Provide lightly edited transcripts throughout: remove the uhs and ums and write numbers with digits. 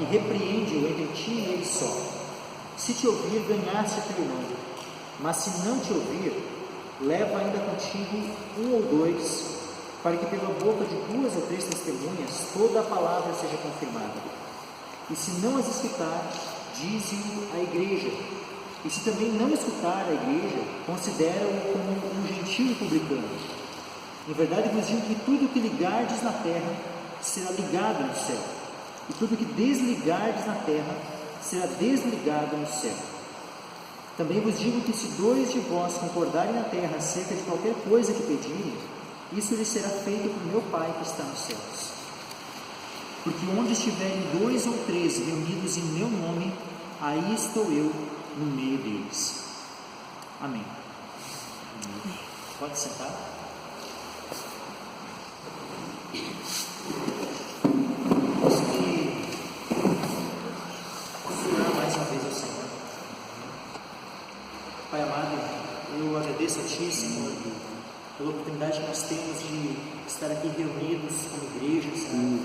e repreende-o entre ti e ele só. Se te ouvir, ganhaste teu irmão. Mas se não te ouvir, leva ainda contigo um ou dois, para que pela boca de 2 ou 3 testemunhas toda a palavra seja confirmada. E se não as escutar, dize-o à igreja. E se também não escutar a igreja, considera-o como um gentil e publicano. Em verdade vos digo que tudo o que ligardes na terra será ligado no céu, e tudo o que desligardes na terra será desligado no céu. Também vos digo que se 2 de vós concordarem na terra acerca de qualquer coisa que pedirem, isso lhes será feito por meu Pai que está nos céus. Porque onde estiverem 2 ou 3 reunidos em meu nome, aí estou eu no meio deles. Amém. Pode sentar. Mais uma vez ao Senhor. Pai amado, eu agradeço a Ti, Senhor, pela oportunidade que nós temos de estar aqui reunidos como igreja, Senhor.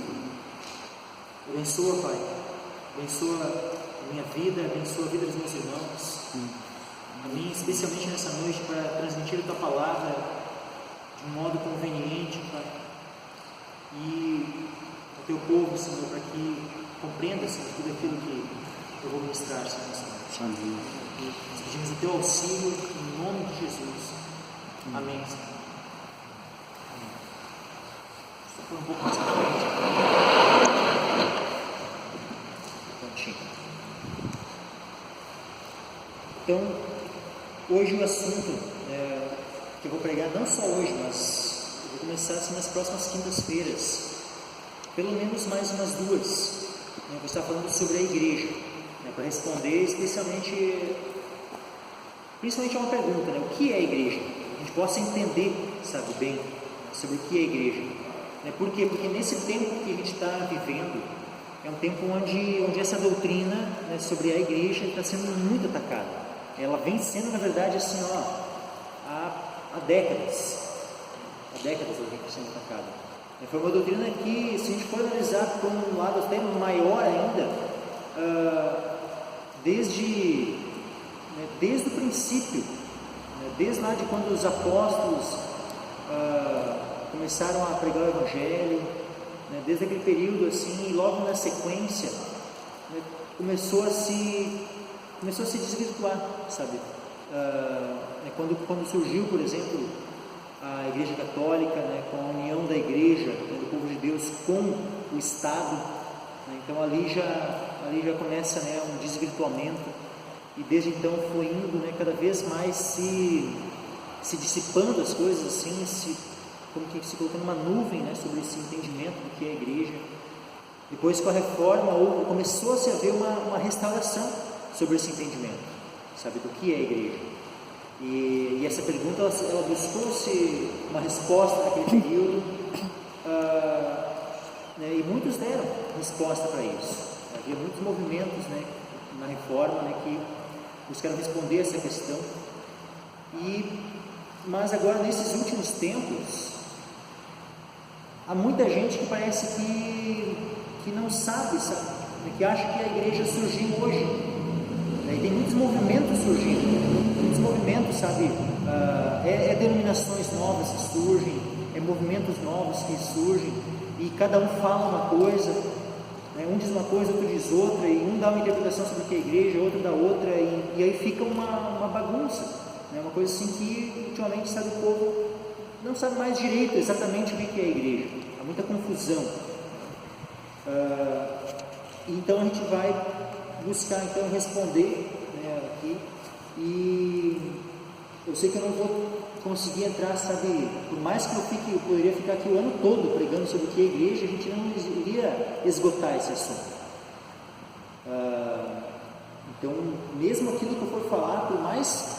Abençoa, Pai, abençoa a minha vida, abençoa a vida dos meus irmãos, a mim especialmente nessa noite, para transmitir a Tua palavra de um modo conveniente, Pai, e ao Teu povo, Senhor, para que compreenda, Senhor, tudo aquilo que eu vou ministrar, Senhor, nessa noite. Amém. Nós pedimos o Teu auxílio em nome de Jesus. Amém, Senhor. Amém. Só por um pouco mais para frente. Então, hoje o assunto que eu vou pregar, não só hoje, mas eu vou começar assim nas próximas quintas-feiras, pelo menos mais umas 2. Eu vou estar falando sobre a igreja, para responder principalmente a uma pergunta, o que é a igreja? A gente possa entender, sabe, bem, sobre o que é a igreja. Por quê? Porque nesse tempo que a gente está vivendo, é um tempo onde essa doutrina, sobre a igreja está sendo muito atacada. Ela vem sendo, na verdade, assim, há décadas. Há décadas ela vem sendo atacada. Foi uma doutrina que, se a gente for analisar por um lado até maior ainda, desde o princípio, desde lá de quando os apóstolos começaram a pregar o Evangelho, desde aquele período assim, e logo na sequência, começou a se desvirtuar, sabe? Quando surgiu, por exemplo, a Igreja Católica, com a união da Igreja, do povo de Deus com o Estado, então ali já começa um desvirtuamento, e desde então foi indo cada vez mais se dissipando as coisas, assim, como que se colocando uma nuvem sobre esse entendimento do que é a Igreja. Depois, com a reforma, começou-se a haver uma restauração sobre esse entendimento, sabe, do que é a igreja. E essa pergunta, ela buscou-se uma resposta naquele período, e muitos deram resposta para isso. Havia muitos movimentos na reforma que buscaram responder essa questão. Mas agora, nesses últimos tempos, há muita gente que parece que não sabe, que acha que a igreja surgiu hoje. E tem muitos movimentos surgindo, muitos movimentos, sabe? Denominações novas que surgem, movimentos novos que surgem, e cada um fala uma coisa, um diz uma coisa, outro diz outra, e um dá uma interpretação sobre o que é a igreja, outro dá outra, e aí fica uma bagunça, uma coisa assim que ultimamente, sabe, o povo não sabe mais direito exatamente o que é a igreja, há muita confusão. Então a gente vai buscar responder aqui, e eu sei que eu não vou conseguir entrar, sabe, por mais que eu poderia ficar aqui o ano todo pregando sobre o que é a igreja, a gente não iria esgotar esse assunto. Então, mesmo aquilo que eu for falar, por mais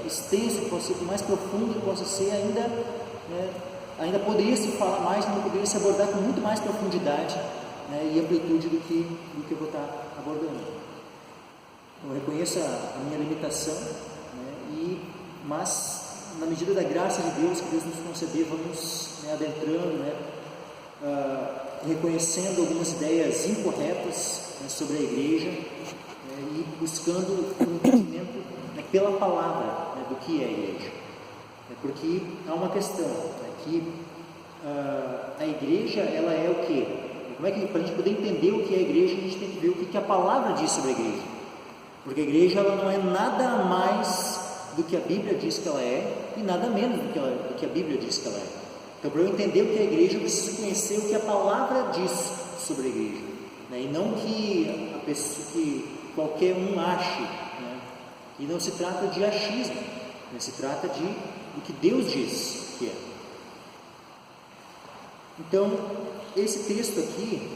extenso que possa ser, por mais profundo que possa ser, ainda poderia se falar mais, ainda poderia se abordar com muito mais profundidade, e amplitude do que eu vou estar abordando. Eu reconheço a minha limitação, mas na medida da graça de Deus que Deus nos conceder, vamos adentrando, reconhecendo algumas ideias incorretas, né, sobre a igreja, e buscando um entendimento, né, pela palavra, né, do que é a igreja. Porque há uma questão, né, que a igreja, ela é o quê? Como é que, para a gente poder entender o que é a igreja, a gente tem que ver o que a palavra diz sobre a igreja. Porque a igreja, ela não é nada mais do que a Bíblia diz que ela é, e nada menos do que a Bíblia diz que ela é. Então, para eu entender o que é a igreja, eu preciso conhecer o que a palavra diz sobre a igreja, né? E não que a pessoa, que qualquer um ache, né? E não se trata de achismo, né? Se trata de o que Deus diz que é. Então, esse texto aqui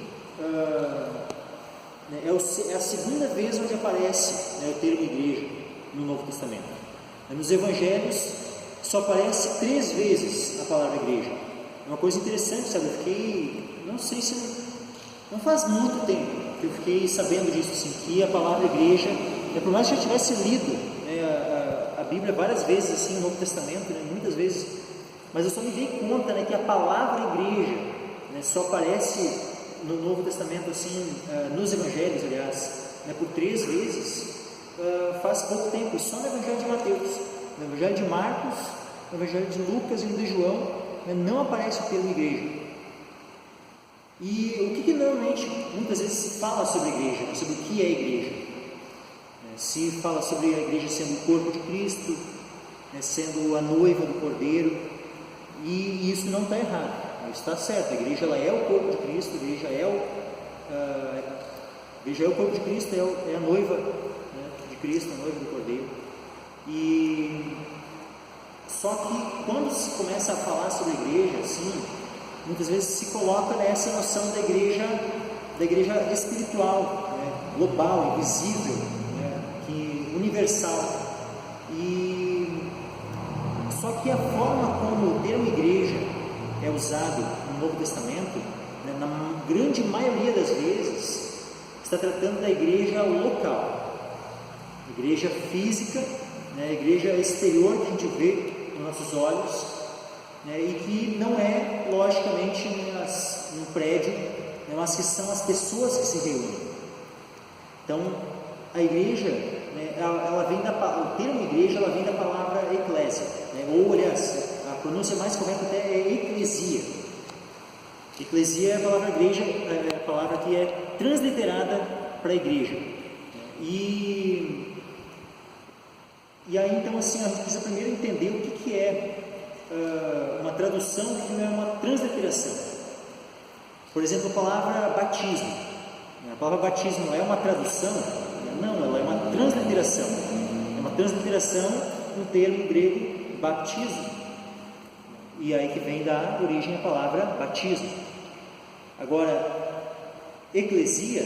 é a segunda vez onde aparece, né, o termo igreja no Novo Testamento. Nos Evangelhos só aparece 3 vezes a palavra igreja. É uma coisa interessante, sabe? Eu fiquei, não sei se não faz muito tempo que eu fiquei sabendo disso, assim, que a palavra igreja, por mais que eu tivesse lido, né, a Bíblia várias vezes, assim, no Novo Testamento, né, muitas vezes, mas eu só me dei conta, né, que a palavra igreja, né, só aparece no Novo Testamento, assim, nos Evangelhos, aliás, né, por 3 vezes, faz pouco tempo, só no Evangelho de Mateus, no Evangelho de Marcos, no Evangelho de Lucas e no de João, né, não aparece o termo igreja. E o que normalmente, muitas vezes, se fala sobre a igreja, né, sobre o que é a igreja? Se fala sobre a igreja sendo o corpo de Cristo, né, sendo a noiva do Cordeiro, e isso não está errado, isso está certo. A igreja, ela é o corpo de Cristo, a igreja é o corpo de Cristo, é a noiva, né, de Cristo, a noiva do Cordeiro. E só que quando se começa a falar sobre a igreja, assim, muitas vezes se coloca nessa noção da igreja espiritual, né, global, invisível, né, universal. E só que a forma como o termo igreja é usado no Novo Testamento, né, na grande maioria das vezes, está tratando da igreja local, igreja física, né, a igreja exterior que a gente vê com nossos olhos, né, e que não é, logicamente, num prédio, né, mas que são as pessoas que se reúnem. Então, a igreja, né, ela vem o termo igreja, ela vem da palavra eclésia, né, ou, aliás, a pronúncia mais correta até é eclesia. Eclesia é a palavra igreja, é a palavra que é transliterada para a igreja. E aí, então, assim, a gente precisa primeiro entender o que é uma tradução e o que é uma transliteração. Por exemplo, a palavra batismo. A palavra batismo é uma tradução? Não, ela é uma transliteração. É uma transliteração no termo grego baptismo. E aí que vem da origem a palavra batismo. Agora, eclesia,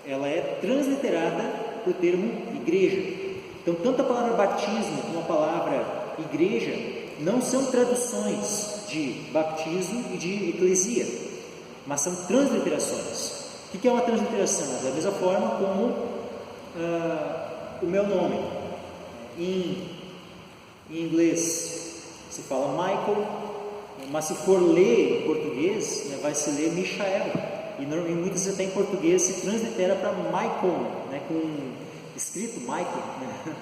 ela é transliterada para o termo igreja. Então, tanto a palavra batismo como a palavra igreja não são traduções de batismo e de eclesia, mas são transliterações. O que é uma transliteração? Da mesma forma como o meu nome. Em inglês se fala Michael, mas se for ler em português, né, vai se ler Michael. E muitas vezes até em português se translitera para Michael, né, com escrito Michael, né?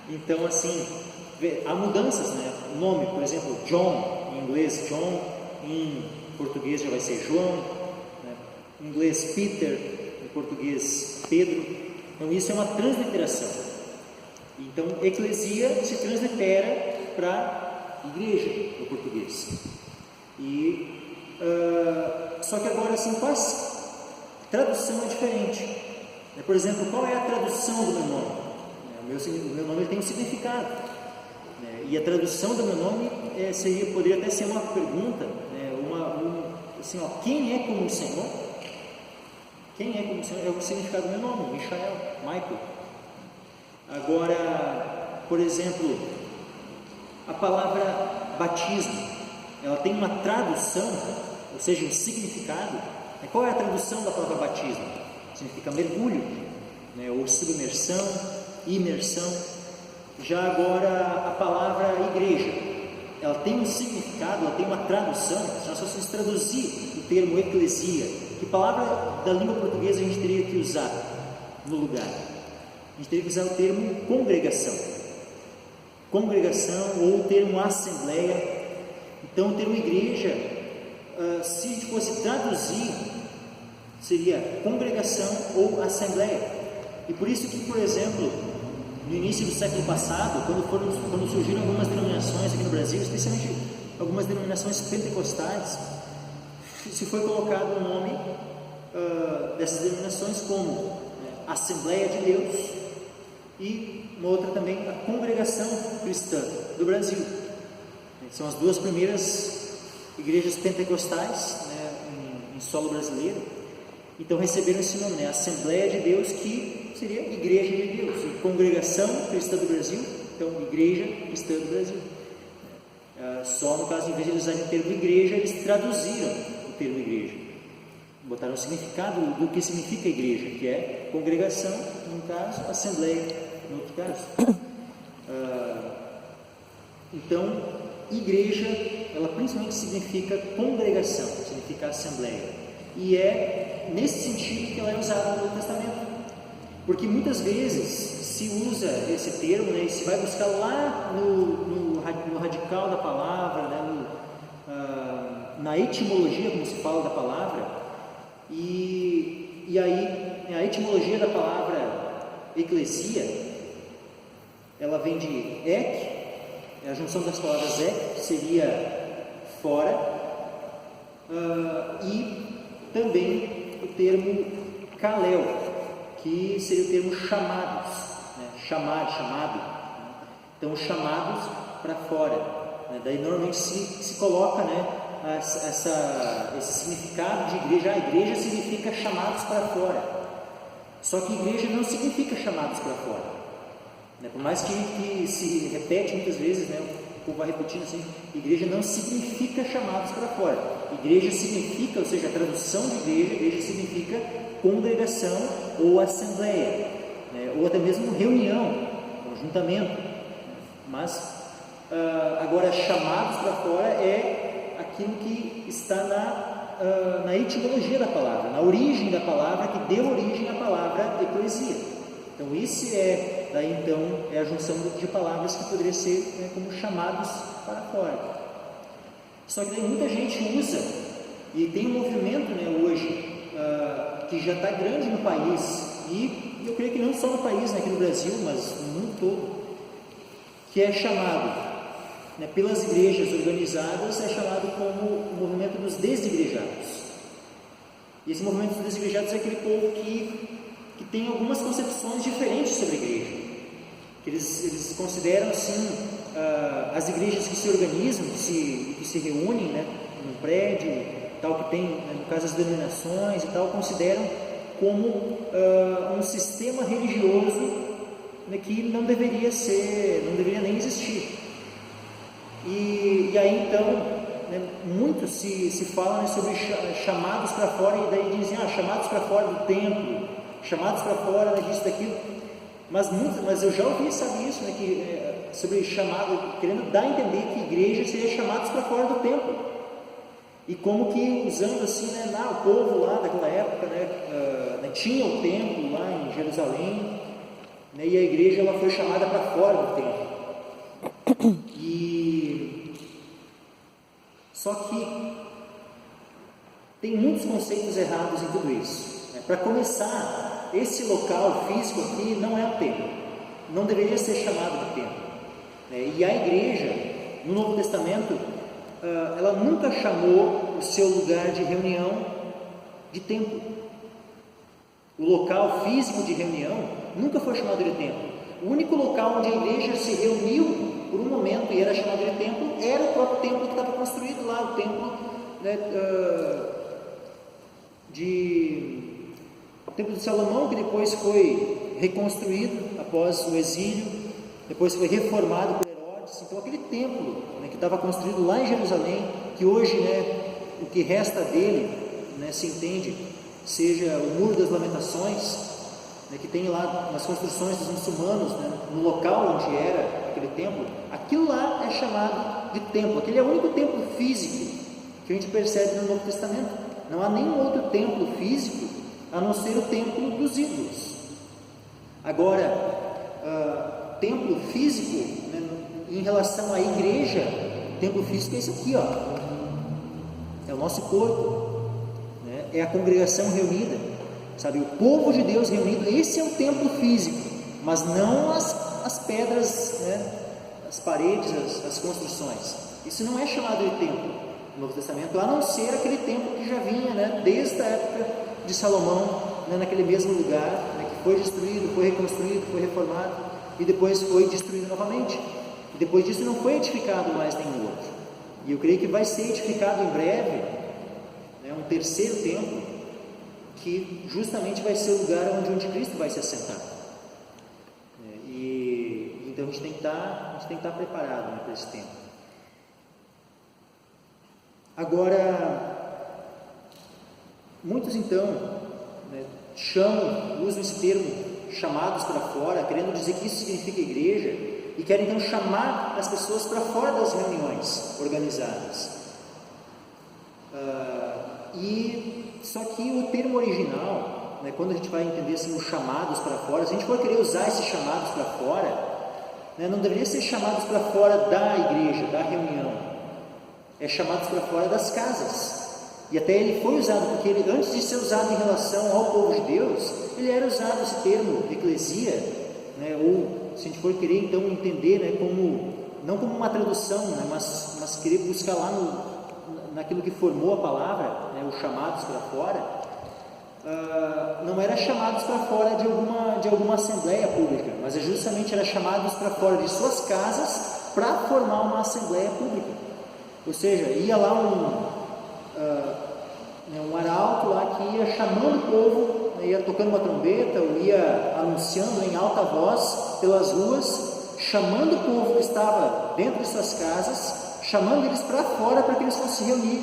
Então, assim, há mudanças, né? O nome, por exemplo, John, em inglês John, em português já vai ser João, né? Em inglês Peter, em português Pedro. Então, isso é uma transliteração. Então, eclesia se translitera para igreja, no português. Só que agora, assim, tradução é diferente. Por exemplo, qual é a tradução do meu nome? O meu nome tem um significado, né? E a tradução do meu nome poderia até ser uma pergunta, né? Assim, quem é como o Senhor? Quem é como o Senhor? É o significado do meu nome, Michael, Michael. Agora, por exemplo, a palavra batismo, ela tem uma tradução, ou seja, um significado. Qual é a tradução da palavra batismo? Significa mergulho, né, ou submersão, imersão. Já agora a palavra igreja, ela tem um significado, ela tem uma tradução. Se nós fôssemos traduzir o termo eclesia, que palavra da língua portuguesa a gente teria que usar no lugar? A gente teria que usar o termo congregação. Congregação ou o termo assembleia. Então o termo igreja, se a gente fosse traduzir, seria congregação ou assembleia. E por isso que, por exemplo, no início do século passado, quando surgiram algumas denominações aqui no Brasil, especialmente algumas denominações pentecostais, se foi colocado o nome dessas denominações como Assembleia de Deus e uma outra também, a Congregação Cristã do Brasil. São as duas primeiras igrejas pentecostais, né, em solo brasileiro. Então receberam esse nome, né, Assembleia de Deus, que seria Igreja de Deus, e Congregação Cristã do Brasil, então Igreja Cristã do Brasil. Só no caso, em vez de eles usarem o termo igreja, eles traduziram o termo igreja, botaram o significado do que significa igreja, que é congregação, num caso, assembleia, no outro caso. Então, igreja, ela principalmente significa congregação, significa assembleia, e é nesse sentido que ela é usada no Novo Testamento, porque muitas vezes se usa esse termo, né, e se vai buscar lá no radical da palavra, né, na etimologia, como se fala da palavra, e aí a etimologia da palavra eclesia, ela vem de ek, a junção das palavras ek, que seria fora, e também o termo kalel, que seria o termo chamados, né? Chamado. Então, chamados para fora. Né? Daí, normalmente, se coloca, né, esse significado de igreja. A igreja significa chamados para fora. Só que igreja não significa chamados para fora. Né? Por mais que se repete muitas vezes, né, o povo vai repetindo assim, igreja não significa chamados para fora. Igreja significa, ou seja, a tradução de igreja significa congregação ou assembleia, né, ou até mesmo reunião, ajuntamento. Mas agora, chamados para fora é aquilo que está na etimologia da palavra, na origem da palavra, que deu origem à palavra eclesia. Então, daí então é a junção de palavras que poderia ser, né, como chamados para fora. Só que daí muita gente usa, e tem um movimento, né, hoje, que já está grande no país, e eu creio que não só no país, né, aqui no Brasil, mas no mundo todo, que é chamado, né, pelas igrejas organizadas, é chamado como o movimento dos desigrejados. E esse movimento dos desigrejados é aquele povo que tem algumas concepções diferentes sobre a igreja, que eles consideram, assim, as igrejas que se organizam, que se reúnem, né, num prédio, tal, que tem, né, no caso as denominações e tal, consideram como um sistema religioso, né, que não deveria nem existir. E aí então, né, muito se fala, né, sobre chamados para fora, e daí dizem, chamados para fora do templo, chamados para fora, né, disso, daquilo. Mas eu já ouvi, sabe isso, né, sobre chamado, querendo dar a entender que igreja seria chamados para fora do templo. E como que, usando assim, né, o povo lá daquela época, né, tinha o templo lá em Jerusalém, né, e a igreja ela foi chamada para fora do templo. Só que tem muitos conceitos errados em tudo isso. Para começar, esse local físico aqui não é o templo, não deveria ser chamado de templo. E a igreja, no Novo Testamento, ela nunca chamou o seu lugar de reunião de templo. O local físico de reunião nunca foi chamado de templo. O único local onde a igreja se reuniu por um momento e era chamado de templo era o próprio templo que estava construído lá, o templo, né, o templo de Salomão, que depois foi reconstruído após o exílio, depois foi reformado por Herodes. Então aquele templo, né, que estava construído lá em Jerusalém, que hoje, né, o que resta dele, né, se entende, seja o Muro das Lamentações, né, que tem lá nas construções dos muçulmanos, né, no local onde era aquele templo, aquilo lá é chamado de templo. Aquele é o único templo físico que a gente percebe no Novo Testamento. Não há nenhum outro templo físico a não ser o templo dos ídolos. Agora, templo físico, né, em relação à igreja, templo físico é isso aqui, ó. É o nosso corpo, né? É a congregação reunida, sabe? O povo de Deus reunido. Esse é o templo físico, mas não as pedras, né? As paredes, as construções. Isso não é chamado de templo no Novo Testamento, a não ser aquele templo que já vinha, né, desde a época de Salomão, né, naquele mesmo lugar, né, que foi destruído, foi reconstruído, foi reformado e depois foi destruído novamente. E depois disso não foi edificado mais nenhum outro. E eu creio que vai ser edificado em breve, né, um terceiro templo, que justamente vai ser o lugar onde o anticristo vai se assentar. E então a gente tem que estar preparado, né, para esse tempo. Agora, muitos então, né, usam esse termo chamados para fora, querendo dizer que isso significa igreja, e querem então chamar as pessoas para fora das reuniões organizadas. Só que o termo original, né, quando a gente vai entender assim, os chamados para fora, se a gente for querer usar esses chamados para fora, né, não deveria ser chamados para fora da igreja, da reunião. É chamados para fora das casas. E até ele foi usado, porque ele, antes de ser usado em relação ao povo de Deus, ele era usado esse termo, eclesia, né, ou se a gente for querer então entender, né, não como uma tradução, né, mas querer buscar lá naquilo que formou a palavra, né, os chamados para fora, não era chamados para fora de alguma assembleia pública, mas justamente era chamados para fora de suas casas para formar uma assembleia pública. Ou seja, ia lá um arauto lá que ia chamando o povo, né, ia tocando uma trombeta, ou ia anunciando em alta voz pelas ruas, chamando o povo que estava dentro de suas casas, chamando eles para fora para que eles fossem se reunir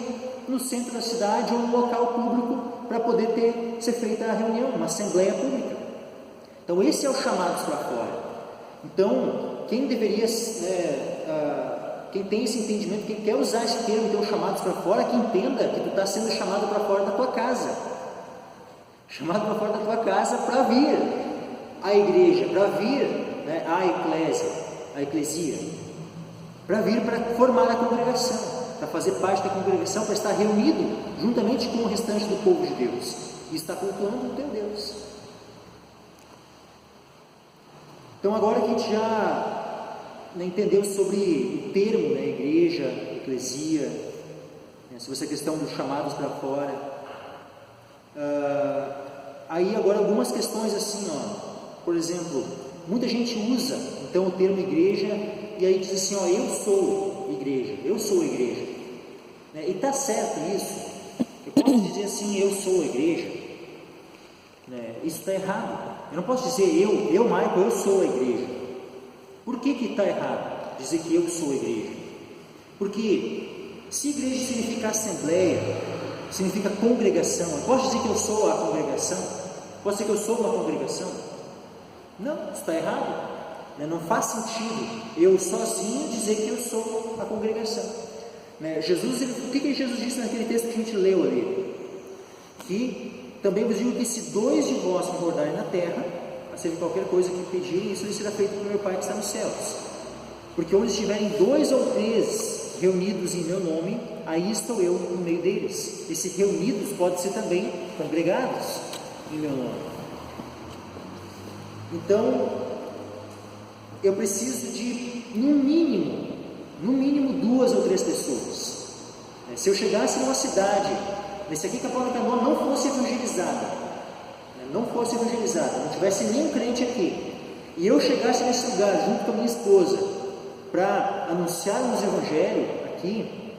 no centro da cidade ou no local público para poder ser feita a reunião, uma assembleia pública. Então esse é o chamados para fora. Então quem deveria, quem tem esse entendimento, quem quer usar esse termo, então chamados para fora, que entenda que tu está sendo chamado para fora da tua casa, chamado para fora da tua casa para vir à igreja, para vir, né, à eclesia, para vir para formar a congregação, para fazer parte da congregação, para estar reunido juntamente com o restante do povo de Deus e estar cultuando o teu Deus. Então agora que a gente já entendeu sobre o termo, né, igreja, eclesia, né, sobre essa questão dos chamados para fora, aí agora algumas questões assim, ó, por exemplo, muita gente usa então o termo igreja e aí diz assim, ó, eu sou igreja, né, e está certo isso. Eu posso dizer assim, eu sou igreja, né, isso está errado. Eu não posso dizer eu Michael, eu sou a igreja. Por que está errado dizer que eu sou a igreja? Porque se igreja significa assembleia, significa congregação, eu posso dizer que eu sou a congregação? Posso dizer que eu sou uma congregação? Não, isso está errado, né? Não faz sentido eu sozinho dizer que eu sou a congregação, né? O que Jesus disse naquele texto que a gente leu ali? Que também vos digo que se 2 de vós concordarem na terra, seja qualquer coisa que pedirem, isso lhe será feito pelo meu Pai que está nos céus. Porque onde estiverem 2 ou 3 reunidos em meu nome, aí estou eu no meio deles. Esse reunidos pode ser também congregados em meu nome. Então, eu preciso de, no mínimo 2 ou 3 pessoas. Se eu chegasse numa cidade, se aqui Capão da Canoa não fosse evangelizada, não tivesse nenhum crente aqui, e eu chegasse nesse lugar junto com a minha esposa para anunciarmos o evangelho aqui,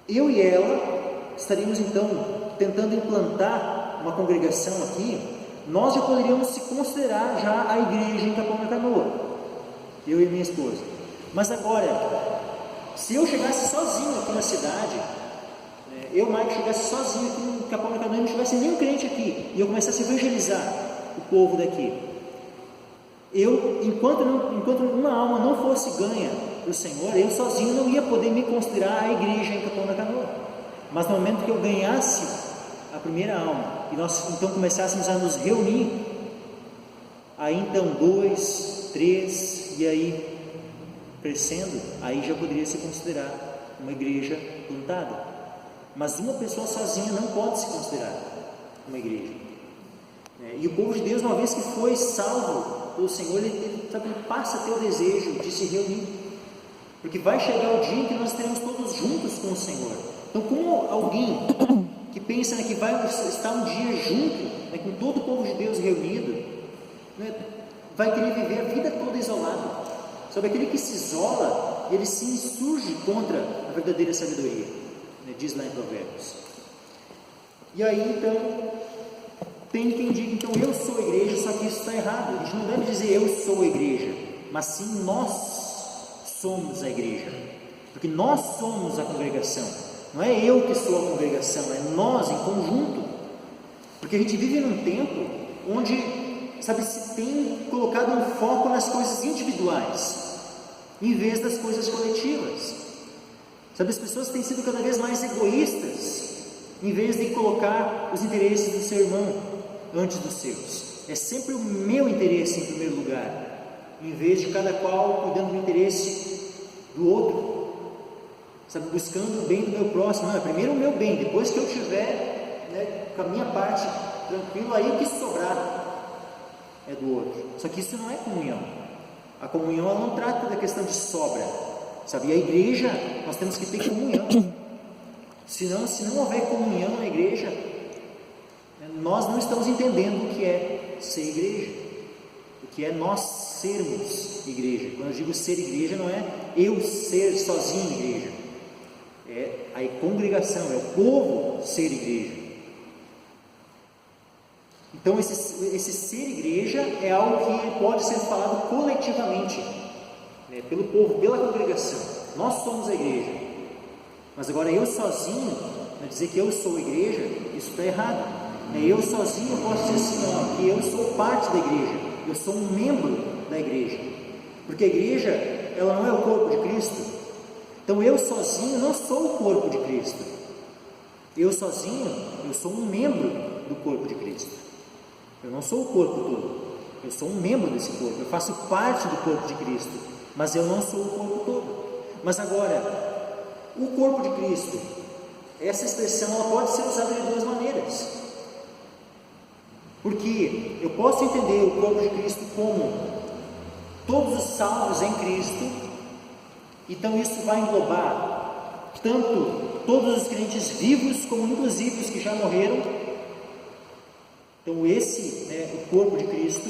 eu e ela estaríamos então tentando implantar uma congregação aqui. Nós já poderíamos se considerar já a igreja em Capão da Canoa, eu e minha esposa. Mas agora, se eu chegasse sozinho aqui na cidade, eu, Mike, chegasse sozinho aqui no Capão da Canoa e não tivesse nenhum crente aqui, e eu começasse a evangelizar, o povo daqui. Enquanto uma alma não fosse ganha para o Senhor, eu sozinho não ia poder me considerar a igreja em Capão da Canoa. Mas no momento que eu ganhasse a primeira alma, e nós então começássemos a nos reunir, aí então 2, 3, e aí crescendo, aí já poderia se considerar uma igreja plantada. Mas uma pessoa sozinha não pode se considerar uma igreja. E o povo de Deus, uma vez que foi salvo pelo Senhor, ele passa a ter o desejo de se reunir, porque vai chegar o dia em que nós estaremos todos juntos com o Senhor. Então, como alguém que pensa que vai estar um dia junto, com todo o povo de Deus reunido, vai querer viver a vida toda isolado? Sabe, aquele que se isola, ele se insurge contra a verdadeira sabedoria, diz lá em Provérbios. E aí então tem quem diga, então eu sou a igreja, só que isso está errado. A gente não deve dizer eu sou a igreja, mas sim nós somos a igreja, porque nós somos a congregação. Não é eu que sou a congregação, é nós em conjunto, porque a gente vive num tempo onde, se tem colocado um foco nas coisas individuais, em vez das coisas coletivas. As pessoas têm sido cada vez mais egoístas, em vez de colocar os interesses do seu irmão antes dos seus. É sempre o meu interesse em primeiro lugar, em vez de cada qual cuidando do interesse do outro, buscando o bem do meu próximo. Não, é primeiro o meu bem, depois que eu tiver com a minha parte tranquilo, aí o que sobrar é do outro. Só que isso não é comunhão. A comunhão, ela não trata da questão de sobra, e a igreja, nós temos que ter comunhão. Se não houver comunhão na igreja, nós não estamos entendendo o que é ser igreja, o que é nós sermos igreja. Quando eu digo ser igreja, não é eu ser sozinho igreja, é a congregação, é o povo ser igreja. Então esse ser igreja é algo que pode ser falado coletivamente, pelo povo, pela congregação. Nós somos a igreja. Mas agora eu sozinho, dizer que eu sou a igreja, isso está errado. Eu sozinho posso dizer assim, que eu sou parte da igreja, eu sou um membro da igreja, porque a igreja, ela não é o corpo de Cristo. Então eu sozinho não sou o corpo de Cristo. Eu sozinho, eu sou um membro do corpo de Cristo. Eu não sou o corpo todo, eu sou um membro desse corpo, eu faço parte do corpo de Cristo, mas eu não sou o corpo todo. Mas agora, o corpo de Cristo, essa expressão, ela pode ser usada de duas maneiras, porque eu posso entender o corpo de Cristo como todos os salvos em Cristo. Então isso vai englobar tanto todos os crentes vivos, como inclusive os que já morreram. Então esse é o corpo de Cristo,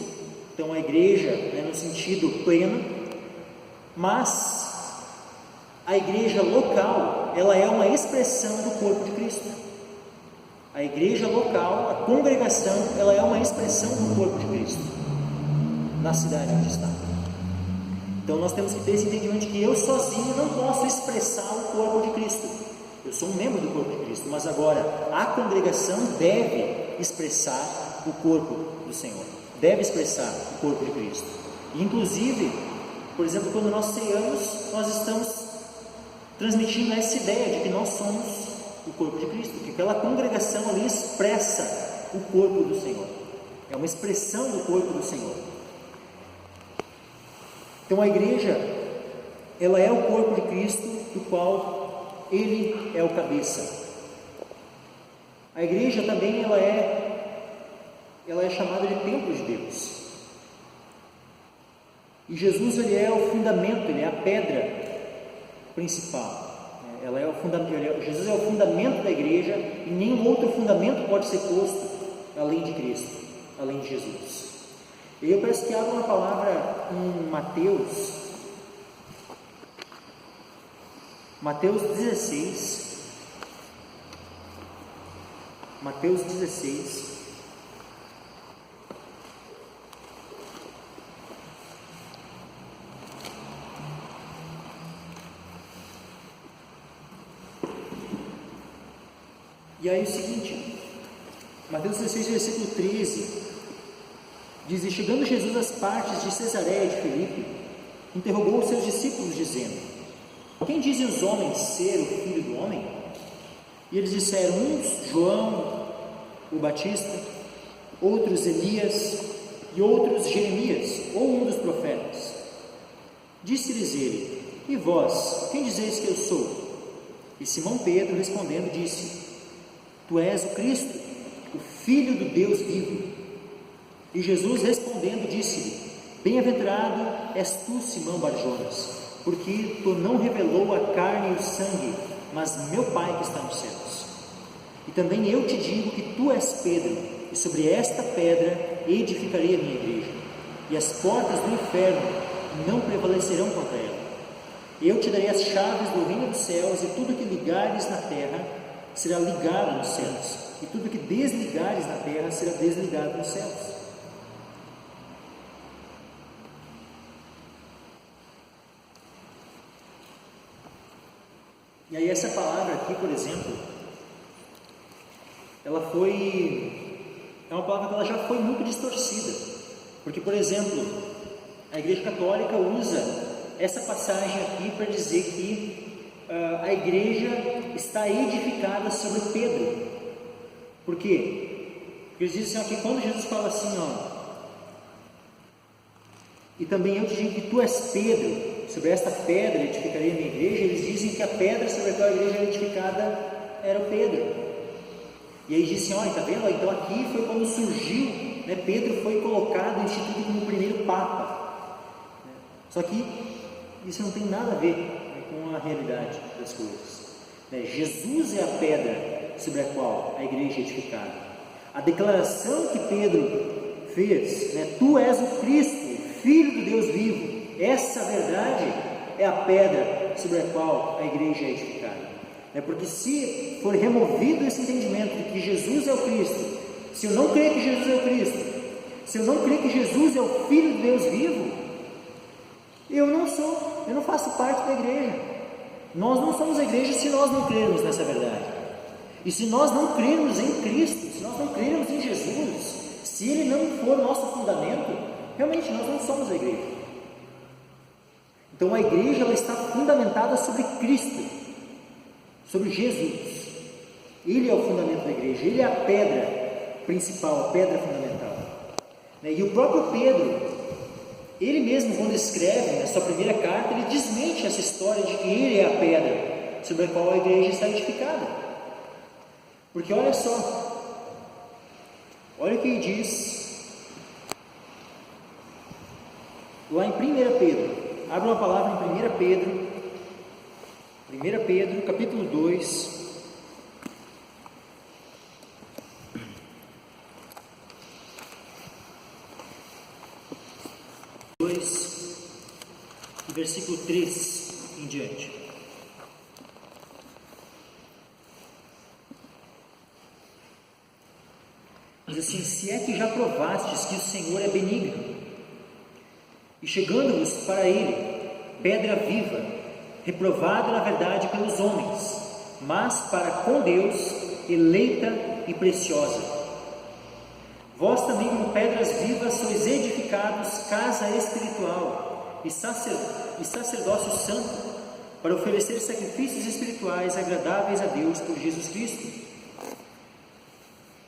então a igreja no sentido pleno. Mas a igreja local, ela é uma expressão do corpo de Cristo. A igreja local, a congregação, ela é uma expressão do corpo de Cristo na cidade onde está. Então nós temos que ter esse entendimento de que eu sozinho não posso expressar o corpo de Cristo. Eu sou um membro do corpo de Cristo, mas agora a congregação deve expressar o corpo do Senhor, deve expressar o corpo de Cristo. E, inclusive, por exemplo, quando nós ceamos, nós estamos transmitindo essa ideia de que nós somos o corpo de Cristo, que aquela congregação ali expressa o corpo do Senhor, é uma expressão do corpo do Senhor. Então a igreja, ela é o corpo de Cristo, do qual Ele é o cabeça. A igreja também, ela é chamada de templo de Deus. E Jesus, ele é o fundamento, ele é a pedra principal. Jesus é o fundamento da igreja, e nenhum outro fundamento pode ser posto além de Cristo, além de Jesus. E eu peço que abra uma palavra em Mateus 16. Mateus 16. E aí o seguinte, Mateus 16, versículo 13, Diz: e chegando Jesus às partes de Cesareia de Filipe, interrogou os seus discípulos, dizendo: quem dizem os homens ser o Filho do Homem? E eles disseram: uns João o Batista, outros Elias, e outros Jeremias, ou um dos profetas. Disse-lhes ele: e vós, quem dizeis que eu sou? E Simão Pedro, respondendo, disse: tu és o Cristo, o Filho do Deus vivo. E Jesus, respondendo, disse-lhe: bem-aventurado és tu, Simão Barjonas, porque tu não revelou a carne e o sangue, mas meu Pai que está nos céus. E também eu te digo que tu és Pedro, e sobre esta pedra edificarei a minha igreja, e as portas do inferno não prevalecerão contra ela. Eu te darei as chaves do reino dos céus, e tudo que ligares na terra será ligado nos céus, e tudo que desligares na terra será desligado nos céus. E aí essa palavra aqui, por exemplo, é uma palavra que ela já foi muito distorcida, porque, por exemplo, a Igreja Católica usa essa passagem aqui para dizer que a igreja está edificada sobre Pedro. Por quê? Porque eles dizem aqui, quando Jesus fala assim, e também eu te digo que tu és Pedro, sobre esta pedra edificarei a minha igreja, eles dizem que a pedra sobre a qual a igreja era edificada era o Pedro. E aí dizem: olha, está vendo? Então aqui foi quando surgiu, Pedro foi colocado, instituído como o primeiro Papa. Só que isso não tem nada a ver com a realidade das coisas. Jesus é a pedra sobre a qual a igreja é edificada. A declaração que Pedro fez, tu és o Cristo, Filho do Deus vivo, essa verdade é a pedra sobre a qual a igreja é edificada. Porque se for removido esse entendimento de que Jesus é o Cristo, se eu não crer que Jesus é o Cristo, se eu não crer que Jesus é o Filho de Deus vivo, eu não faço parte da igreja. Nós não somos a igreja se nós não crermos nessa verdade. E se nós não crermos em Cristo, se nós não crermos em Jesus, se Ele não for nosso fundamento, realmente nós não somos a igreja. Então a igreja ela está fundamentada sobre Cristo, sobre Jesus. Ele é o fundamento da igreja, Ele é a pedra principal, a pedra fundamental. E o próprio Pedro, ele mesmo, quando escreve na sua primeira carta, ele desmente essa história de que ele é a pedra sobre a qual a igreja está edificada. Porque olha só, olha o que ele diz lá em 1 Pedro. Abre uma palavra em 1 Pedro, capítulo 2. Versículo 3 em diante. Diz assim: se é que já provastes que o Senhor é benigno, e chegando-vos para Ele, pedra viva, reprovada na verdade pelos homens, mas para com Deus, eleita e preciosa. Vós também, como pedras vivas, sois edificados casa espiritual e sacerdócio santo, para oferecer sacrifícios espirituais agradáveis a Deus por Jesus Cristo.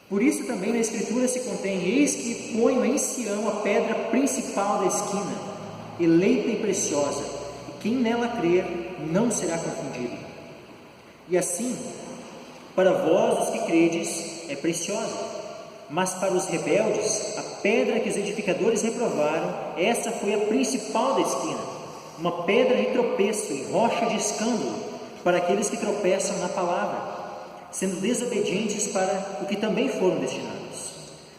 Por isso também na Escritura se contém: eis que ponho em Sião a pedra principal da esquina, eleita e preciosa, e quem nela crer não será confundido. E assim, para vós os que credes, é preciosa, mas para os rebeldes, a pedra que os edificadores reprovaram, essa foi a principal da esquina, uma pedra de tropeço e rocha de escândalo para aqueles que tropeçam na palavra, sendo desobedientes para o que também foram destinados.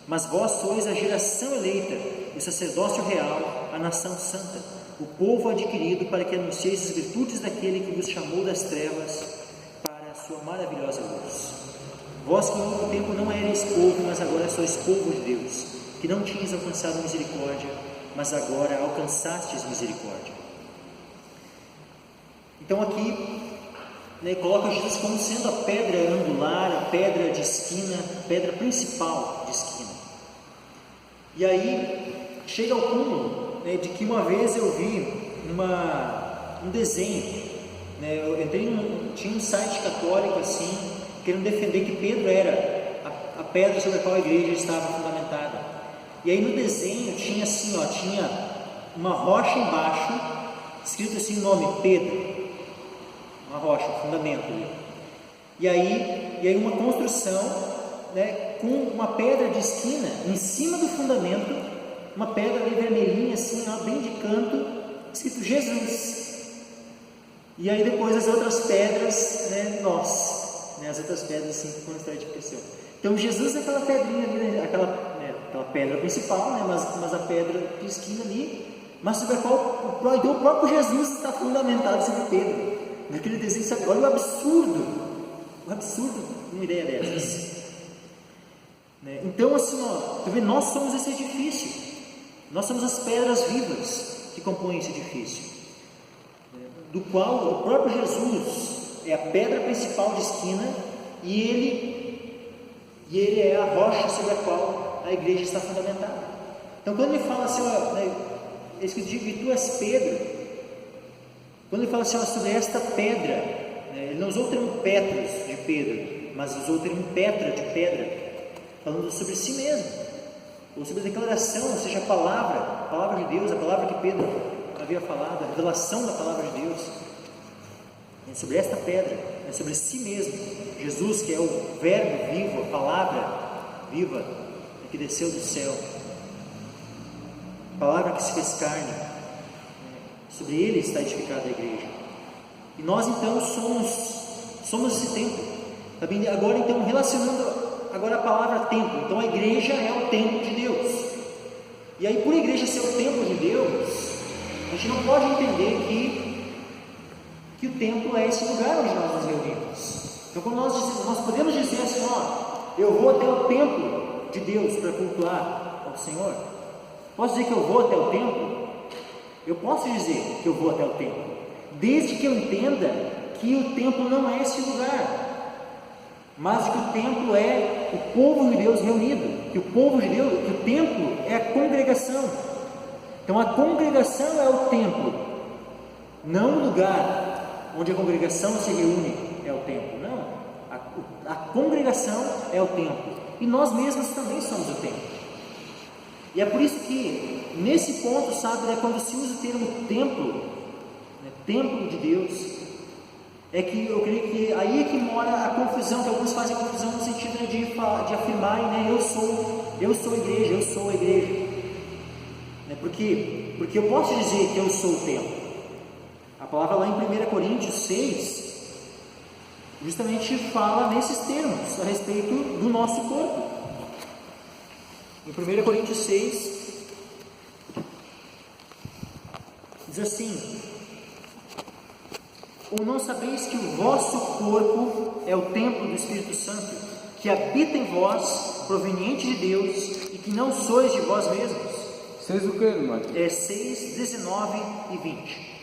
Mas vós sois a geração eleita, o sacerdócio real, a nação santa, o povo adquirido, para que anuncieis as virtudes daquele que vos chamou das trevas para a sua maravilhosa luz. Vós que em outro tempo não erais povo, mas agora sois povo de Deus, que não tinhas alcançado misericórdia, mas agora alcançastes misericórdia. Então aqui, coloca Jesus como sendo a pedra angular, a pedra de esquina, a pedra principal de esquina. E aí chega ao cúmulo, né, de que uma vez eu vi um desenho, né, eu entrei tinha um site católico assim, querendo defender que Pedro era a pedra sobre a qual a igreja estava fundamentada. E aí no desenho tinha assim, tinha uma rocha embaixo, escrito assim o nome Pedro, uma rocha, um fundamento ali. E aí uma construção, né, com uma pedra de esquina em cima do fundamento, uma pedra ali vermelhinha assim, bem de canto, escrito Jesus. E aí depois as outras pedras, né, nós, né, as outras pedras assim com a identificação. Então Jesus é aquela pedrinha ali, né, aquela pedra principal, né, mas a pedra de esquina ali, mas sobre a qual o próprio Jesus está fundamentado sobre Pedro. Naquele desenho, sabe? Olha o absurdo de uma ideia dessas. Né? Então, assim, tu vê, nós somos esse edifício, nós somos as pedras vivas que compõem esse edifício, né? Do qual o próprio Jesus é a pedra principal de esquina e ele é a rocha sobre a qual a igreja está fundamentada. Então, quando ele fala assim, é escrito que tu és Pedro. Quando ele fala assim, sobre esta pedra, né, ele não usou o termo Petros de Pedro, mas usou o termo Petra de pedra, falando sobre si mesmo, ou sobre a declaração, ou seja, a palavra de Deus, a palavra que Pedro havia falado, a revelação da palavra de Deus, né, sobre esta pedra, né, sobre si mesmo. Jesus, que é o Verbo vivo, a palavra viva, né, que desceu do céu, a palavra que se fez carne. Sobre ele está edificada a igreja. E nós então somos esse templo. Também agora então relacionando agora a palavra templo. Então a igreja é o templo de Deus. E aí por a igreja ser o templo de Deus, a gente não pode entender que o templo é esse lugar onde nós nos reunimos. Então quando nós podemos dizer assim, eu vou até o templo de Deus para cultuar ao Senhor. Posso dizer que eu vou até o templo? Eu posso dizer que eu vou até o templo, desde que eu entenda que o templo não é esse lugar, mas que o templo é o povo de Deus reunido, que o templo é a congregação. Então a congregação é o templo, não o lugar onde a congregação se reúne é o templo, não. A congregação é o templo, e nós mesmos também somos o templo. E é por isso que, nesse ponto, quando se usa o termo templo, né, templo de Deus, é que eu creio que aí é que mora a confusão, que alguns fazem confusão no sentido de afirmarem, né, eu sou a igreja, eu sou a igreja. Né, porque eu posso dizer que eu sou o templo. A palavra lá em 1 Coríntios 6, justamente fala nesses termos, a respeito do nosso corpo. Em 1 Coríntios 6, diz assim: ou não sabeis que o vosso corpo é o templo do Espírito Santo, que habita em vós, proveniente de Deus, e que não sois de vós mesmos? 6 o que, irmão? 6, 19 e 20.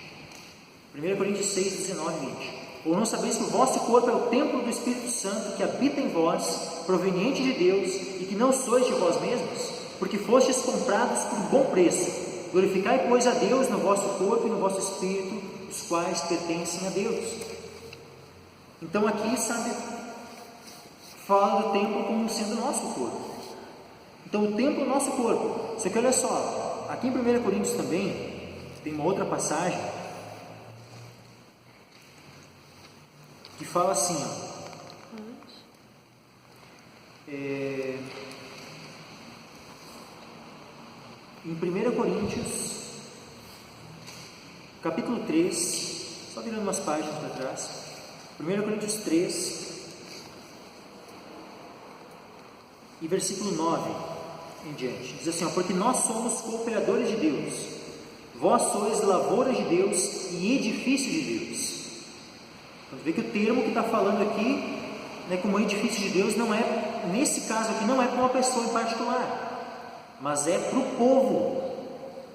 1 Coríntios 6, 19 e 20. Ou não sabeis que o vosso corpo é o templo do Espírito Santo, que habita em vós, proveniente de Deus, e que não sois de vós mesmos? Porque fostes comprados por um bom preço. Glorificai, pois, a Deus no vosso corpo e no vosso espírito, os quais pertencem a Deus. Então aqui, fala do templo como sendo o nosso corpo. Então o templo é o nosso corpo. Só que olha só, aqui em 1 Coríntios também, tem uma outra passagem, que fala assim, em 1 Coríntios, capítulo 3, só virando umas páginas para trás, 1 Coríntios 3, e versículo 9 em diante, diz assim, porque nós somos cooperadores de Deus, vós sois lavouras de Deus e edifício de Deus. Então, vê que o termo que está falando aqui, né, como edifício de Deus, não é, nesse caso aqui, não é para uma pessoa em particular, mas é para o povo,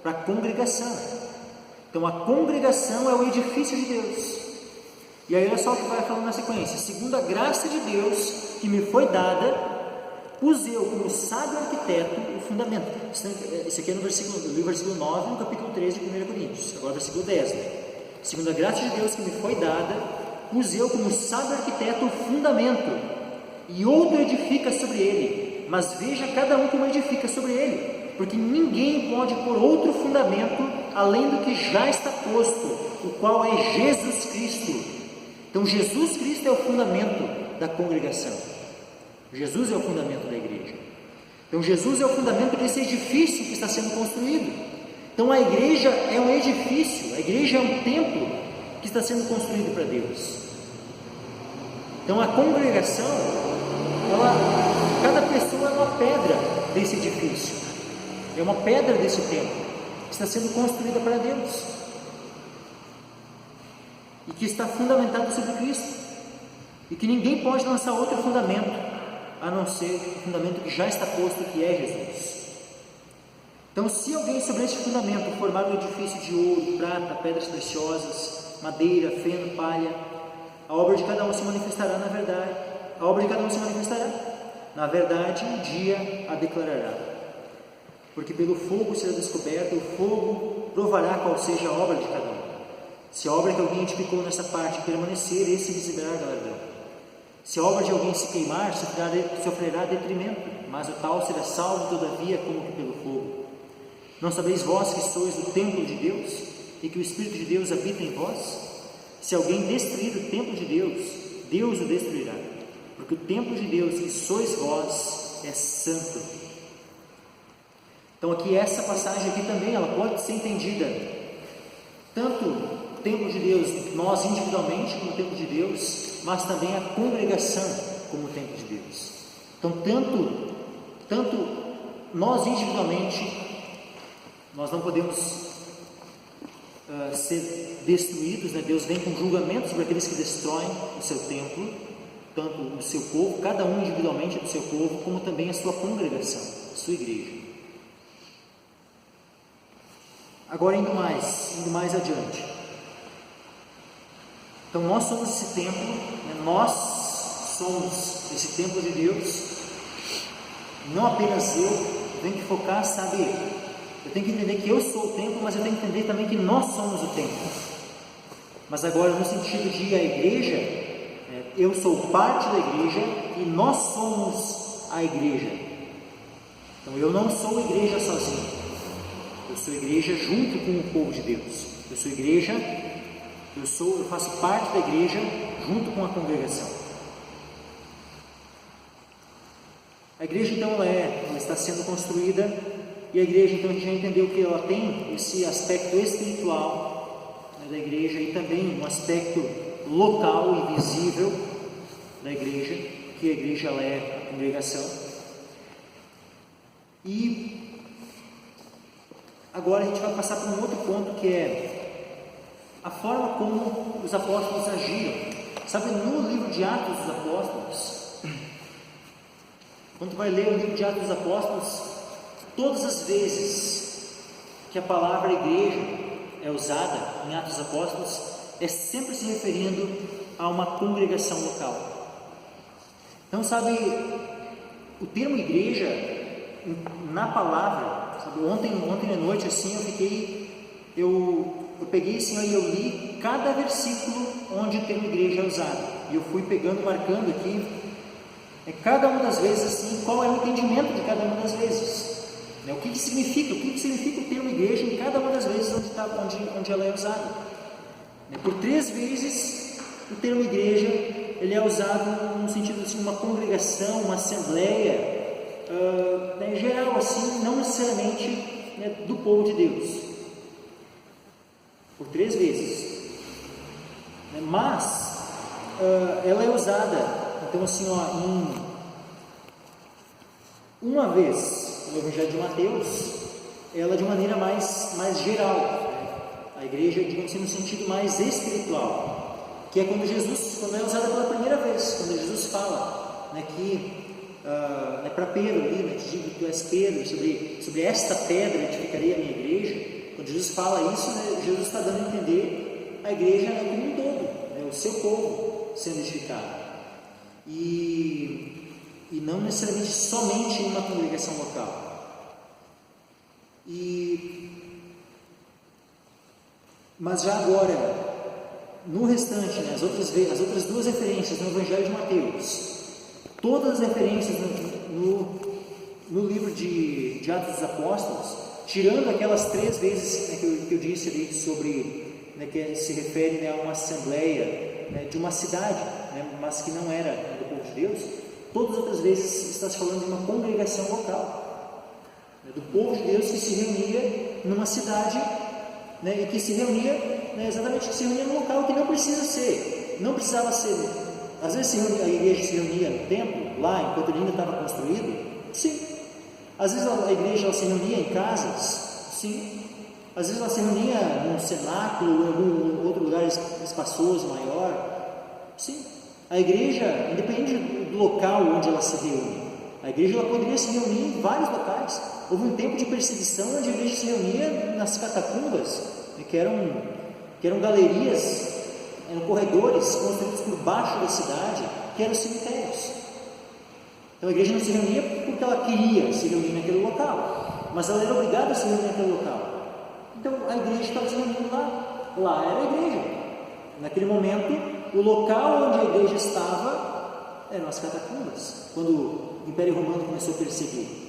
para a congregação. Então a congregação é o edifício de Deus. E aí olha só o que vai falando na sequência: segundo a graça de Deus que me foi dada, pus eu como sábio arquiteto o fundamento. Isso aqui é no versículo 9, no capítulo 13 de 1 Coríntios, agora versículo 10. Segundo a graça de Deus que me foi dada, pus eu como sábio arquiteto o fundamento, e outro edifica sobre ele, mas veja cada um como edifica sobre ele, porque ninguém pode pôr outro fundamento além do que já está posto, o qual é Jesus Cristo. Então Jesus Cristo é o fundamento da congregação, Jesus é o fundamento da igreja. Então Jesus é o fundamento desse edifício que está sendo construído. Então a igreja é um edifício, a igreja é um templo que está sendo construído para Deus. Então a congregação, cada pessoa é uma pedra desse edifício, é uma pedra desse templo que está sendo construída para Deus e que está fundamentado sobre Cristo, e que ninguém pode lançar outro fundamento a não ser o fundamento que já está posto, que é Jesus. Então, se alguém sobre este fundamento formar um edifício de ouro, prata, pedras preciosas, madeira, feno, palha, a obra de cada um se manifestará na verdade. A obra de cada um se manifestará na verdade, um dia a declarará. Porque pelo fogo será descoberto, o fogo provará qual seja a obra de cada um. Se a obra que alguém edificou nessa parte permanecer, esse receberá galardão. Se a obra de alguém se queimar, sofrerá detrimento, mas o tal será salvo todavia como que pelo fogo. Não sabeis vós que sois o templo de Deus, e que o Espírito de Deus habita em vós? Se alguém destruir o templo de Deus, Deus o destruirá, porque o templo de Deus que sois vós é santo. Então aqui, essa passagem aqui também, ela pode ser entendida, tanto o templo de Deus, nós individualmente como o templo de Deus, mas também a congregação como o templo de Deus. Então tanto nós individualmente, nós não podemos ser destruídos, né? Deus vem com julgamento sobre aqueles que destroem o seu templo, tanto o seu povo, cada um individualmente do seu povo, como também a sua congregação, a sua igreja. Agora indo mais adiante. Então nós somos esse templo, né? Nós somos esse templo de Deus. Não apenas eu tenho que focar, sabe? Eu tenho que entender que eu sou o templo, mas eu tenho que entender também que nós somos o templo. Mas agora no sentido de a igreja, eu sou parte da igreja e nós somos a igreja. Então eu não sou igreja sozinho, eu sou igreja junto com o povo de Deus. Eu sou igreja, eu faço parte da igreja junto com a congregação. A igreja então ela está sendo construída, e a igreja então a gente já entendeu que ela tem esse aspecto espiritual, né, da igreja, e também um aspecto local e visível da igreja, que a igreja ela é a congregação. E agora a gente vai passar para um outro ponto, que é a forma como os apóstolos agiram. Sabe, no livro de Atos dos Apóstolos, quando tu vai ler o livro de Atos dos Apóstolos, todas as vezes que a palavra igreja é usada em Atos dos Apóstolos, é sempre se referindo a uma congregação local. Então, sabe, o termo igreja, na palavra, sabe, ontem à noite, assim, eu peguei assim, e eu li cada versículo onde o termo igreja é usado, e eu fui pegando, marcando aqui, cada uma das vezes, assim, qual é o entendimento de cada uma das vezes, né? O que significa o termo igreja em cada uma das vezes onde ela é usada. Por 3 vezes o termo igreja ele é usado no sentido de uma congregação, uma assembleia, em geral, assim, não necessariamente, né, do povo de Deus, por 3 vezes, né? Mas ela é usada, então assim, em uma vez no Evangelho de Mateus, ela de maneira mais geral, a igreja, digamos assim, no sentido mais espiritual, que é quando é usada pela primeira vez, quando Jesus fala, né, que para Pedro ali, né, te digo que tu és Pedro, sobre esta pedra edificarei a minha igreja. Quando Jesus fala isso, né, Jesus está dando a entender a igreja, né, como um todo, né, o seu povo sendo edificado. E e não necessariamente somente uma congregação local. Mas já agora, no restante, né, as outras duas referências no Evangelho de Mateus, todas as referências no livro de Atos dos Apóstolos, tirando aquelas 3 vezes, né, que eu disse ali sobre, né, que se refere, né, a uma assembleia, né, de uma cidade, né, mas que não era do povo de Deus, todas as outras vezes está se falando de uma congregação local, né, do povo de Deus que se reunia numa cidade, né, e que se reunia, né, exatamente, que se reunia num local que não precisava ser, às vezes a igreja se reunia no templo, lá, enquanto ele ainda estava construído, sim. Às vezes a igreja ela se reunia em casas, sim. Às vezes ela se reunia num cenáculo, ou em algum outro lugar espaçoso, maior, sim. A igreja, independente do local onde ela se reúne, a igreja ela poderia se reunir em vários locais. Houve um tempo de perseguição onde a igreja se reunia nas catacumbas, né, que eram galerias, eram corredores construídos por baixo da cidade, que eram cemitérios. Então a igreja não se reunia porque ela queria se reunir naquele local, mas ela era obrigada a se reunir naquele local. Então a igreja estava se reunindo lá. Lá era a igreja. Naquele momento, o local onde a igreja estava eram as catacumbas, quando o Império Romano começou a perseguir.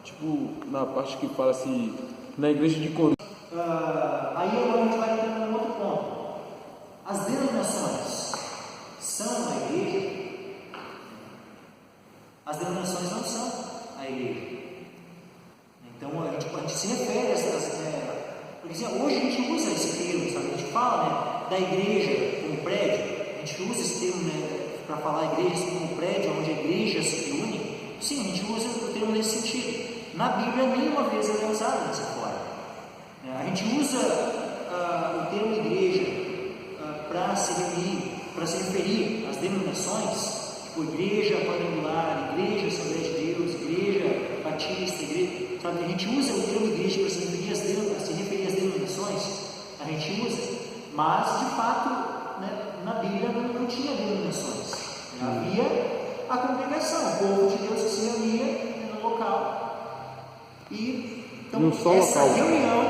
Tipo, na parte que fala assim, na igreja de Corinto. Aí agora a gente vai entrar num outro ponto. As denominações são a igreja? As denominações não são a igreja. Então a gente se refere a essas. Porque assim, hoje a gente usa esse termo, sabe? A gente fala, né, da igreja como prédio, a gente usa esse termo, né, para falar igrejas como prédio, onde a igreja se reúne. Sim, a gente usa o termo nesse sentido. Na Bíblia, nenhuma vez ele é usado dessa forma. A gente usa o termo igreja para se referir às denominações, tipo igreja quadrangular, igreja Assembleia de Deus, igreja batista, igreja, sabe? A gente usa o termo igreja para se referir às denominações, a gente usa, mas de fato, né, na Bíblia não tinha denominações, havia a congregação, o povo de Deus que se reunia no local. E então essa reunião,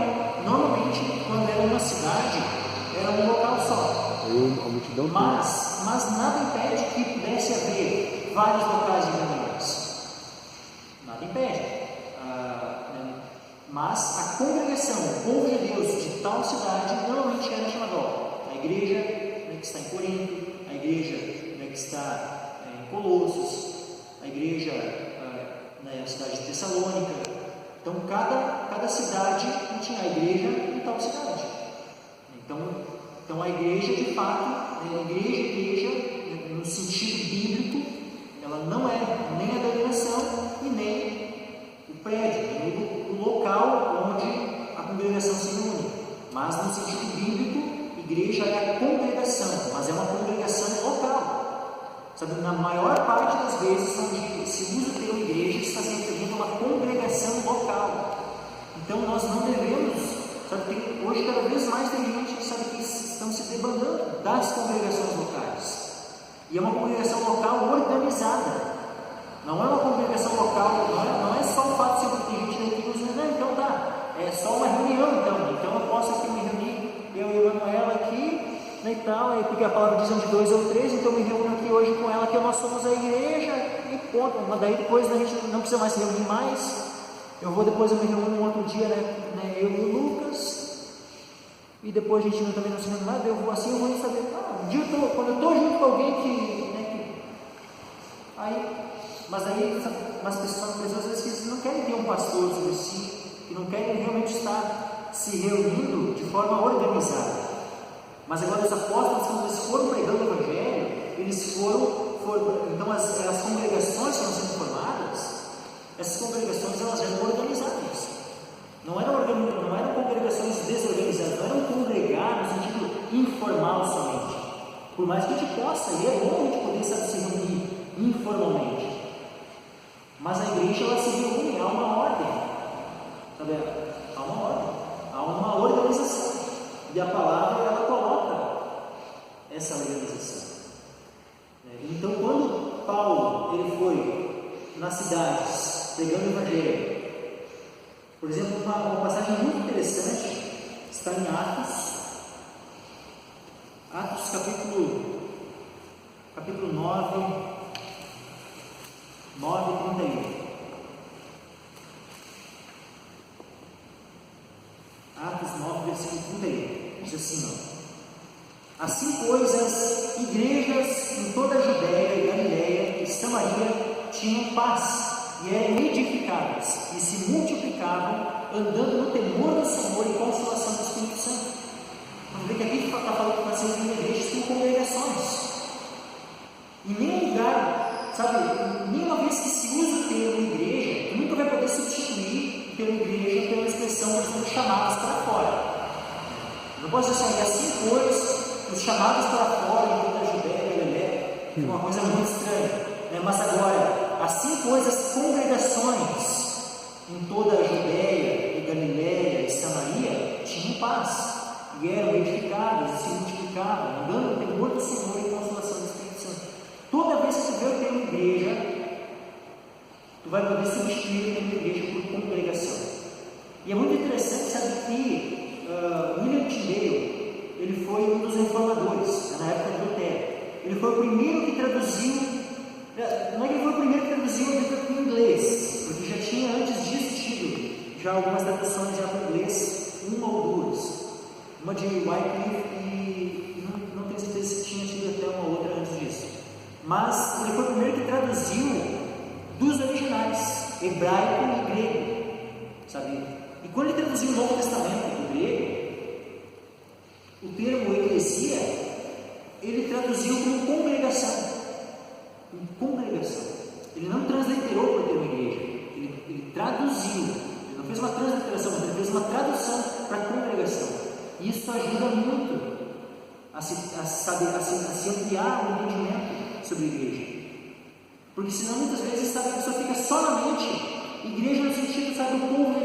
normalmente, quando era uma cidade, era um local só. Mas nada impede que pudesse haver vários locais de reuniões. Nada impede. Mas a congregação, o povo de Deus de tal cidade, normalmente era chamada a igreja, né, que está em Corinto, a igreja, né, que está em Colossos, a igreja na cidade de Tessalônica. Então, cada cidade tinha a igreja em tal cidade. Então a igreja, de fato, a igreja, no sentido bíblico, ela não é nem a denominação e nem o prédio, nem o local onde a congregação se reúne. Mas, no sentido bíblico, igreja é a congregação, mas é uma congregação local. Sabe, na maior parte das vezes, onde se usa o termo igreja, está se referindo a uma congregação local. Então, nós não devemos, sabe, hoje cada vez mais tem gente, sabe, que estão se debandando das congregações locais. E é uma congregação local organizada. Não é uma congregação local, não é só o fato de ter gente que usa, não, então tá, é só uma reunião, então eu posso aqui me reunir, eu e a Manuela aqui, né, e tal, porque a palavra diz onde 2 ou 3, então eu me reúno aqui hoje com ela, que nós somos a igreja, e ponto. Mas daí depois a gente não precisa mais se reunir mais. Eu me reúno um outro dia, né, eu e o Lucas, e depois a gente também não se reúne mais, eu vou saber, um dia quando eu estou junto com alguém mas pessoas às vezes que não querem ter um pastor sobre si, que não querem realmente estar se reunindo de forma organizada. Mas agora os apóstolos, quando eles foram pregando o Evangelho, então as congregações que estão sendo formadas, essas congregações elas já eram organizadas. Não eram congregações desorganizadas, não eram congregar no sentido informal somente. Por mais que a gente possa, e é bom a gente poder se reunir informalmente. Mas a igreja ela se reúne, há uma ordem. Sabe? Há uma ordem, há uma organização. E a palavra ela coloca essa organização. Então, quando Paulo ele foi nas cidades pregando o Evangelho. Por exemplo, uma passagem muito interessante está em Atos capítulo 9, 31. Atos 9, versículo 31. Diz assim, ó: assim, pois, as igrejas em toda a Judéia e Galiléia e Samaria tinham paz, e eram edificadas, e se multiplicavam, andando no temor do Senhor e consolação do Espírito Santo. Vamos ver que aqui está falando que nós temos igrejas com congregações. Em nenhum lugar, sabe, nenhuma vez que se usa o termo igreja, tu nunca vai poder substituir o termo igreja pela expressão que são chamados para fora. Não posso dizer assim, e assim, pois, os chamados para fora em toda a Judéia e Galiléia, é uma coisa muito estranha, né? Mas agora, assim, pois, as congregações em toda a Judéia e Galiléia e Samaria tinham paz, e eram edificadas e se multiplicavam, andando no temor do Senhor e consolação do Espírito Santo. Toda vez que tu vê o termo igreja, tu vai poder substituir o termo igreja por congregação. E é muito interessante, sabe, que William Tyndale, ele foi um dos reformadores, na época de Lutero. Ele foi o primeiro que traduziu, não é que ele foi o primeiro que traduziu a Bíblia para o inglês, porque já tinha antes disso tido já algumas traduções já para o inglês, uma ou duas. Uma de Wycliffe e não tenho certeza se tinha tido até uma outra antes disso. Mas ele foi o primeiro que traduziu dos originais, hebraico e grego, sabe? E quando ele traduziu o Novo Testamento do grego, o termo eclesia, ele traduziu como congregação. Congregação. Ele não transliterou para o termo igreja, ele traduziu. Ele não fez uma transliteração, mas ele fez uma tradução para congregação. Isso ajuda muito a se ampliar o entendimento sobre a igreja. Porque senão muitas vezes, sabe, a pessoa fica só na mente igreja no sentido, sabe, do povo